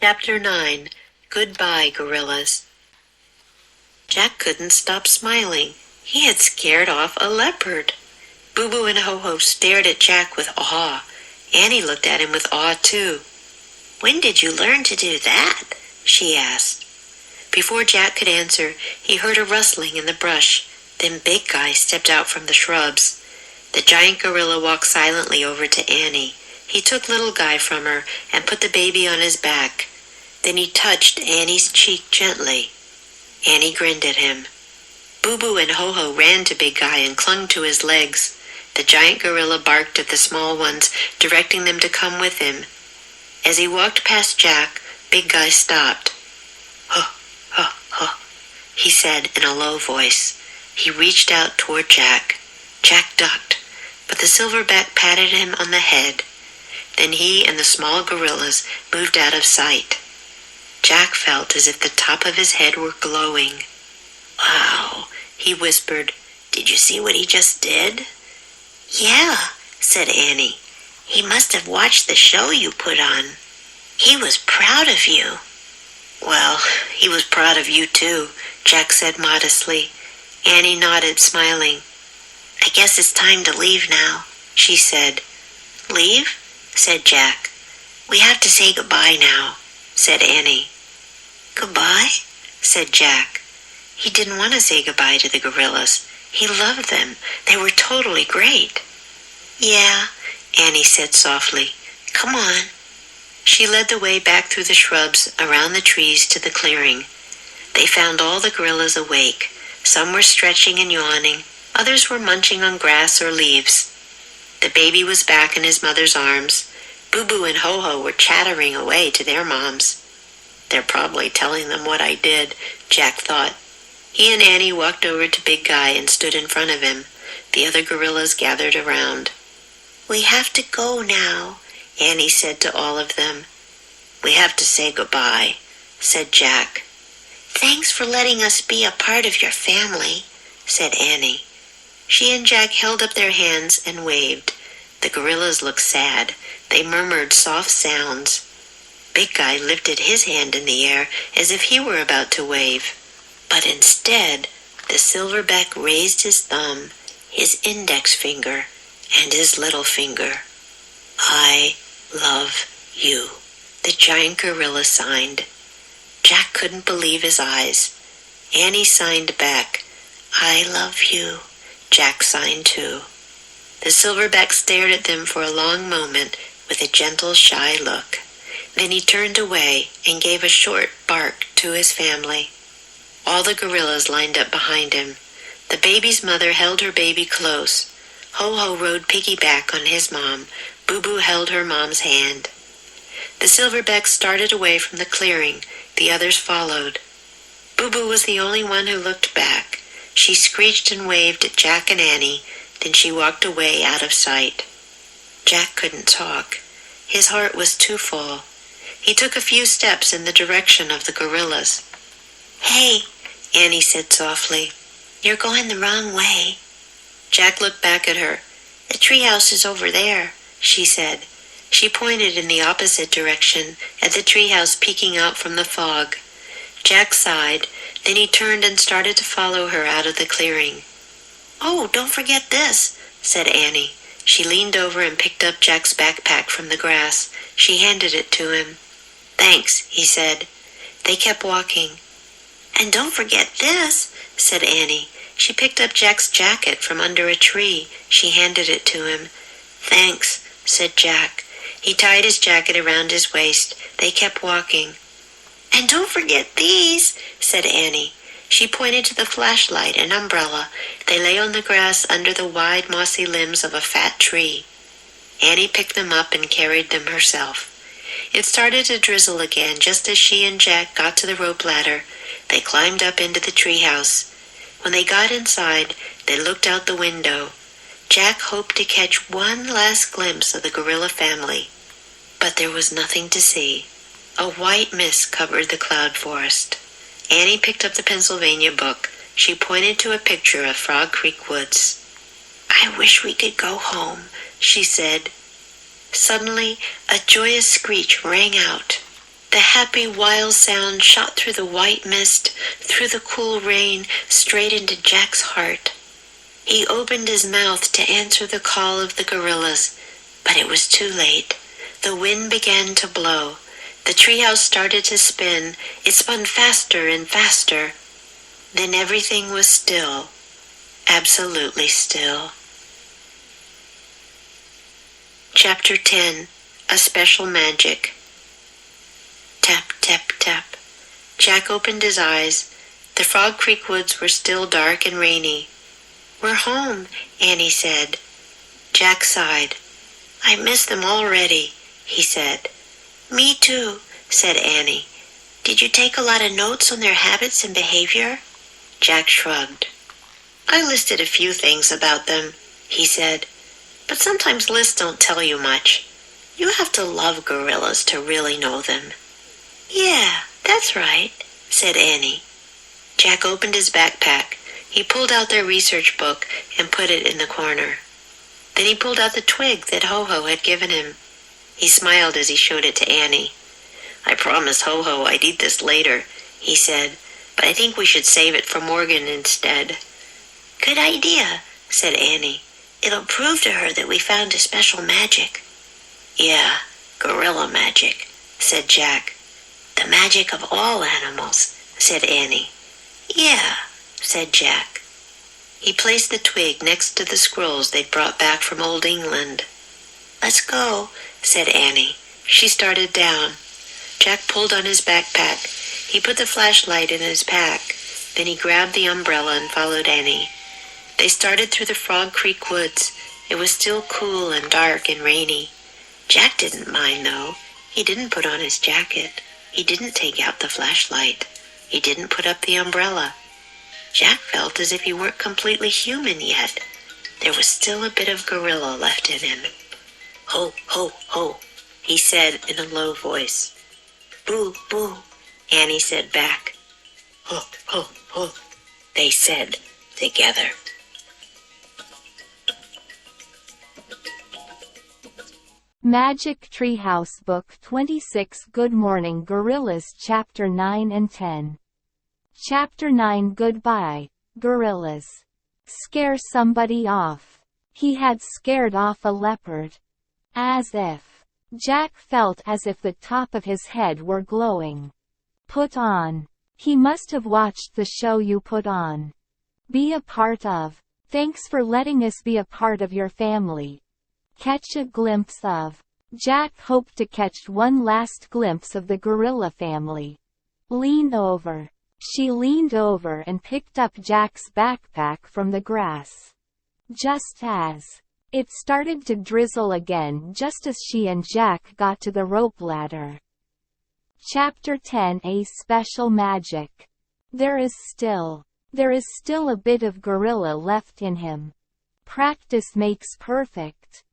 Chapter 9. Goodbye, Gorillas. Jack couldn't stop smiling. He had scared off a leopard. Boo Boo and Ho Ho stared at Jack with awe. Annie looked at him with awe, too. "When did you learn to do that?" she asked. Before Jack could answer, he heard a rustling in the brush. Then Big Guy stepped out from the shrubs. The giant gorilla walked silently over to Annie. He took Little Guy from her and put the baby on his back. Then he touched Annie's cheek gently. Annie grinned at him. Boo Boo and Ho Ho ran to Big Guy and clung to his legs. The giant gorilla barked at the small ones, directing them to come with him. As he walked past Jack, Big Guy stopped. "Huh, huh, huh," he said in a low voice. He reached out toward Jack. Jack ducked, but the silverback patted him on the head. Then he and the small gorillas moved out of sight. Jack felt as if the top of his head were glowing. "Wow," he whispered. "Did you see what he just did?" "Yeah," said Annie. "He must have watched the show you put on. He was proud of you." "Well, he was proud of you too," Jack said modestly. Annie nodded, smiling. "I guess it's time to leave now," she said. "Leave?" said Jack. "We have to say goodbye now," said Annie. "Goodbye?" said Jack. He didn't want to say goodbye to the gorillas. He loved them. They were totally great. "Yeah," Annie said softly. "Come on." She led the way back through the shrubs, around the trees to the clearing. They found all the gorillas awake. Some were stretching and yawning. Others were munching on grass or leaves. The baby was back in his mother's arms. Boo Boo and Ho Ho were chattering away to their moms. "They're probably telling them what I did," Jack thought. He and Annie walked over to Big Guy and stood in front of him. The other gorillas gathered around. "We have to go now," Annie said to all of them. "We have to say goodbye," said Jack. "Thanks for letting us be a part of your family," said Annie. She and Jack held up their hands and waved. The gorillas looked sad. They murmured soft sounds. Big Guy lifted his hand in the air as if he were about to wave. But instead, the silverback raised his thumb, his index finger, and his little finger. "I love you," the giant gorilla signed. Jack couldn't believe his eyes. Annie signed back. "I love you," Jack signed too. The silverback stared at them for a long moment with a gentle, shy look. Then he turned away and gave a short bark to his family. All the gorillas lined up behind him. The baby's mother held her baby close. Ho Ho rode piggyback on his mom. Boo Boo held her mom's hand. The silverback started away from the clearing. The others followed. Boo Boo was the only one who looked back. She screeched and waved at Jack and Annie. Then she walked away out of sight. Jack couldn't talk. His heart was too full. He took a few steps in the direction of the gorillas. "Hey," Annie said softly. "You're going the wrong way." Jack looked back at her. "The treehouse is over there," she said. She pointed in the opposite direction at the treehouse peeking out from the fog. Jack sighed. Then he turned and started to follow her out of the clearing. "Oh, don't forget this," said Annie. She leaned over and picked up Jack's backpack from the grass. She handed it to him. "Thanks," he said. They kept walking. "And don't forget this," said Annie. She picked up Jack's jacket from under a tree. She handed it to him. "Thanks," said Jack. He tied his jacket around his waist. They kept walking. "And don't forget these," said Annie. She pointed to the flashlight and umbrella. They lay on the grass under the wide, mossy limbs of a fat tree. Annie picked them up and carried them herself. It started to drizzle again just as she and Jack got to the rope ladder. They climbed up into the treehouse. When they got inside, they looked out the window. Jack hoped to catch one last glimpse of the gorilla family. But there was nothing to see. A white mist covered the cloud forest. Annie picked up the Pennsylvania book. She pointed to a picture of Frog Creek Woods. "I wish we could go home," she said. Suddenly, a joyous screech rang out. The happy wild sound shot through the white mist, through the cool rain, straight into Jack's heart. He opened his mouth to answer the call of the gorillas, but it was too late. The wind began to blow. The treehouse started to spin. It spun faster and faster. Then everything was still, absolutely still. Chapter 10. A Special Magic. Tap, tap, tap. Jack opened his eyes. The Frog Creek woods were still dark and rainy. "We're home," Annie said. Jack sighed. "I miss them already," he said. "Me too," said Annie. "Did you take a lot of notes on their habits and behavior?" Jack shrugged. "I listed a few things about them," he said. "But sometimes lists don't tell you much. You have to love gorillas to really know them." "Yeah, that's right," said Annie. Jack opened his backpack. He pulled out their research book and put it in the corner. Then he pulled out the twig that Ho-Ho had given him. He smiled as he showed it to Annie. "I promised Ho-Ho I'd eat this later," he said, "but I think we should save it for Morgan instead." "Good idea," said Annie. "It'll prove to her that we found a special magic." "Yeah, gorilla magic," said Jack. "The magic of all animals," said Annie. "Yeah," said Jack. He placed the twig next to the scrolls they'd brought back from Old England. "Let's go," said Annie. She started down. Jack pulled on his backpack. He put the flashlight in his pack. Then he grabbed the umbrella and followed Annie. They started through the Frog Creek woods. It was still cool and dark and rainy. Jack didn't mind, though. He didn't put on his jacket. He didn't take out the flashlight. He didn't put up the umbrella. Jack felt as if he weren't completely human yet. There was still a bit of gorilla left in him. "Ho, ho, ho," he said in a low voice. "Boo, boo," Annie said back. "Ho, ho, ho," they said together. Magic Treehouse Book 26 Good Morning Gorillas Chapter 9 and 10. Chapter 9 Goodbye, Gorillas. Scare somebody off. He had scared off a leopard. As if. Jack felt as if the top of his head were glowing. Put on. He must have watched the show you put on. Be a part of. Thanks for letting us be a part of your family. Catch a glimpse of. Jack hoped to catch one last glimpse of the gorilla family. Lean over. She leaned over and picked up Jack's backpack from the grass. Just as. It started to drizzle again just as she and Jack got to the rope ladder. Chapter 10 A Special Magic. There is still a bit of gorilla left in him. Practice makes perfect.